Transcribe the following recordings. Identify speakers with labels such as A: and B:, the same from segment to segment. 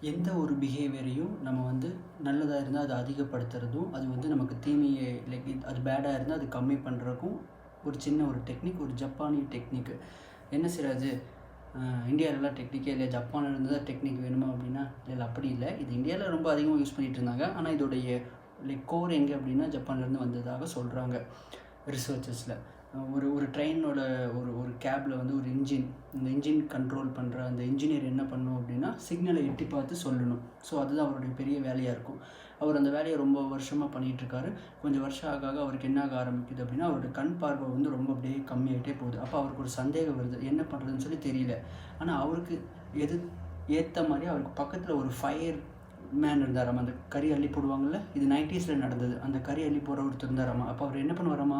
A: எந்த ஒரு பிஹேவியரையும் நம்ம வந்து நல்லதாக இருந்தால் அதை அதிகப்படுத்துறதும், அது வந்து நமக்கு தீமையை அது பேடாக இருந்தால் அது கம்மி பண்ணுறதுக்கும் ஒரு சின்ன ஒரு டெக்னிக், ஒரு ஜப்பானிய டெக்னிக்கு. என்ன சிராஜு, இந்தியாவிலலாம் டெக்னிக்கே இல்லை, ஜப்பானில் இருந்து தான் டெக்னிக் வேணுமா அப்படின்னா, இல்லை அப்படி இல்லை. இது இந்தியாவில் ரொம்ப அதிகமாக யூஸ் பண்ணிகிட்டு இருந்தாங்க. ஆனால் இதோடைய கோர் எங்கே அப்படின்னா ஜப்பான்லேருந்து வந்ததாக சொல்கிறாங்க ரிசர்ச்சர்ஸில். ஒரு ட்ரெயினோட ஒரு கேபில் வந்து ஒரு இந்த இன்ஜின் கண்ட்ரோல் பண்ணுற அந்த இன்ஜினியர் என்ன பண்ணணும் அப்படின்னா சிக்னலை எட்டி பார்த்து சொல்லணும். ஸோ அதுதான் அவருடைய பெரிய வேலையாக இருக்கும். அவர் அந்த வேலையை ரொம்ப வருஷமாக பண்ணிகிட்ருக்காரு. கொஞ்சம் வருஷம் ஆக அவருக்கு என்ன ஆக ஆரம்பிக்குது அப்படின்னா, அவருடைய கண் பார்வை வந்து ரொம்ப அப்படியே கம்மியாகிட்டே போகுது. அப்போ அவருக்கு ஒரு சந்தேகம் வருது, என்ன பண்ணுறதுன்னு சொல்லி தெரியல. ஆனால் அவருக்கு ஏற்ற மாதிரி அவருக்கு பக்கத்தில் ஒரு ஃபயர் மேன் இருந்தாராமா. அந்த கறி அள்ளி போடுவாங்கள்ல, இது 90s நடந்தது. அந்த கறி அள்ளி போகிற ஒருத்தர் இருந்தாராமா. அப்போ அவர் என்ன பண்ணுவாராமா,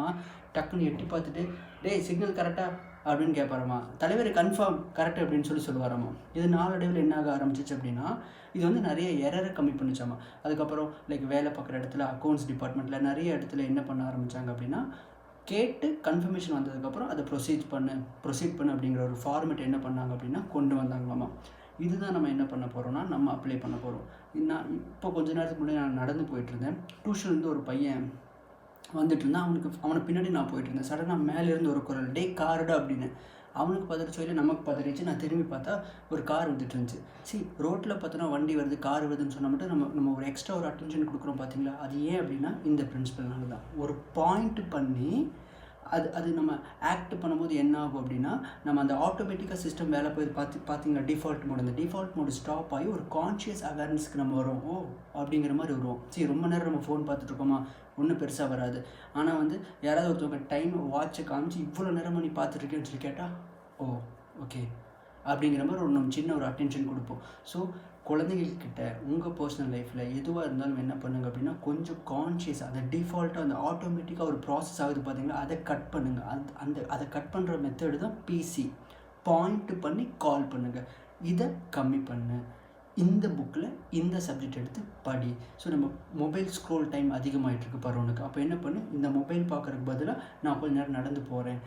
A: டக்குன்னு எட்டி பார்த்துட்டு, டேய் சிக்னல் கரெக்டாக அப்படின்னு கேட்பாராமா. தலைவர் கன்ஃபார்ம் கரெக்ட் அப்படின்னு சொல்லுவாராமா. இது நாளடைவில் என்ன ஆக ஆரம்பிச்சிச்சு அப்படின்னா, இது வந்து நிறைய எரரை கம்மி பண்ணிச்சாமா. அதுக்கப்புறம் வேலை பார்க்குற இடத்துல, அக்கௌண்ட்ஸ் டிபார்ட்மெண்ட்டில் நிறைய இடத்துல என்ன பண்ண ஆரம்பித்தாங்க அப்படின்னா, கேட்டு கன்ஃபர்மேஷன் வந்ததுக்கப்புறம் அதை ப்ரொசீட் பண்ணு அப்படிங்கிற ஒரு ஃபார்மேட் என்ன பண்ணாங்க அப்படின்னா கொண்டு வந்தாங்களாமா. இதுதான் நம்ம என்ன பண்ண போகிறோம்னா, நம்ம அப்ளை பண்ண போகிறோம். நான் இப்போ கொஞ்ச நேரத்துக்கு முன்னாடி நான் நடந்து போயிட்டுருந்தேன். டியூஷன்லேருந்து ஒரு பையன் வந்துட்டு இருந்தான். அவனை பின்னாடி நான் போயிட்டுருந்தேன். சடனாக மேலேருந்து ஒரு குரல், டே காருடா அப்படின்னு. அவனுக்கு பதறிச்சோ இல்லை நமக்கு பதறிச்சு. நான் திரும்பி பார்த்தா ஒரு கார் வந்துட்டு இருந்துச்சு. ரோட்டில் பார்த்தோன்னா வண்டி வருது, கார் வருதுன்னு சொன்னால் மட்டும் நம்ம ஒரு எக்ஸ்ட்ரா ஒரு அட்டென்ஷன் கொடுக்குறோம் பார்த்தீங்களா. அது ஏன் அப்படின்னா இந்த பிரின்சிபல்னால தான். ஒரு பாயிண்ட் பண்ணி அது நம்ம ஆக்ட் பண்ணும்போது என்ன ஆகும் அப்படின்னா, நம்ம அந்த ஆட்டோமேட்டிக்காக சிஸ்டம் வேலை போய் பார்த்தீங்கன்னா டிஃபால்ட் மோட், அந்த டிஃபால்ட் மோடு ஸ்டாப் ஆகி ஒரு கான்ஷியஸ் அவேர்னஸ்க்கு நம்ம வரும். அப்படிங்கிற மாதிரி வருவோம். ரொம்ப நேரம் நம்ம ஃபோன் பார்த்துட்ருக்கோமா, ஒன்றும் பெருசாக வராது. ஆனால் வந்து யாராவது ஒருத்தவங்க டைம் வாட்சை காமிச்சு இவ்வளோ நேரமாக நீ பார்த்துட்ருக்கேன்னு சொல்லி கேட்டால், ஓகே அப்படிங்கிற மாதிரி நம்ம சின்ன ஒரு அட்டென்ஷன் கொடுப்போம். ஸோ குழந்தைங்கக்கிட்ட உங்கள் பர்சனல் லைஃப்பில் எதுவாக இருந்தாலும் என்ன பண்ணுங்க அப்படின்னா, கொஞ்சம் கான்ஷியஸாக அந்த டிஃபால்ட்டாக அந்த ஆட்டோமேட்டிக்காக ஒரு ப்ராசஸ் ஆகுது பார்த்தீங்களா, அதை கட் பண்ணுங்கள். அதை கட் பண்ணுற மெத்தடு தான் பிசி. பாயிண்ட் பண்ணி கால் பண்ணுங்கள். இதை கம்மி பண்ணு. இந்த புக்கில் இந்த சப்ஜெக்ட் எடுத்து படி. ஸோ நம்ம மொபைல் ஸ்க்ரோல் டைம் அதிகமாகிட்டுருக்கு பரவனுக்கு. அப்போ என்ன பண்ணு, இந்த மொபைல் பார்க்குறதுக்கு பதிலாக நான் கொஞ்சம் நேரம் நடந்து போகிறேன்.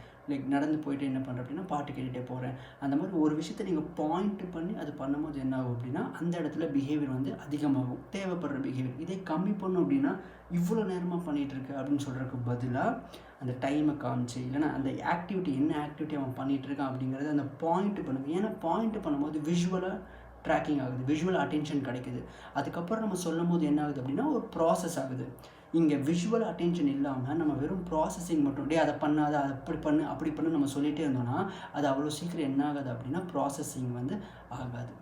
A: நடந்து போயிட்டு என்ன பண்ணுறேன் அப்படின்னா பாட்டு கேட்டுகிட்டே போகிறேன். அந்த மாதிரி ஒரு விஷயத்தை நீங்கள் பாயிண்ட் பண்ணி அது பண்ணும்போது என்ன ஆகும் அப்படின்னா, அந்த இடத்துல பிஹேவியர் வந்து அதிகமாகும், தேவைப்படுற பிஹேவியர். இதே கம்மி பண்ணும் அப்படின்னா, இவ்வளோ நேரமாக பண்ணிகிட்ருக்கு அப்படின்னு சொல்கிறதுக்கு பதிலாக அந்த டைமை காமிச்சு, இல்லைனா அந்த ஆக்டிவிட்டி என்ன ஆக்டிவிட்டி அவன் பண்ணிகிட்ருக்கான் அப்படிங்கிறது அந்த பாயிண்ட் பண்ணுங்க. ஏன்னா பாயிண்ட் பண்ணும்போது விஷுவலாக ட்ராக்கிங் ஆகுது, விஷுவல் அட்டென்ஷன் கிடைக்குது. அதுக்கப்புறம் நம்ம சொல்லும் போது என்ன ஆகுது அப்படின்னா, ஒரு ப்ராசஸ் ஆகுது. இங்கே விஷுவல் அட்டென்ஷன் இல்லாமல் நம்ம வெறும் ப்ராசஸிங் மட்டும், அதை பண்ணாத, அதை அப்படி பண்ணு நம்ம சொல்லிகிட்டே இருந்தோம்னா, அது அவ்வளோ சீக்கிரம் என்ன ஆகாது அப்படின்னா ப்ராசஸிங் வந்து ஆகாது.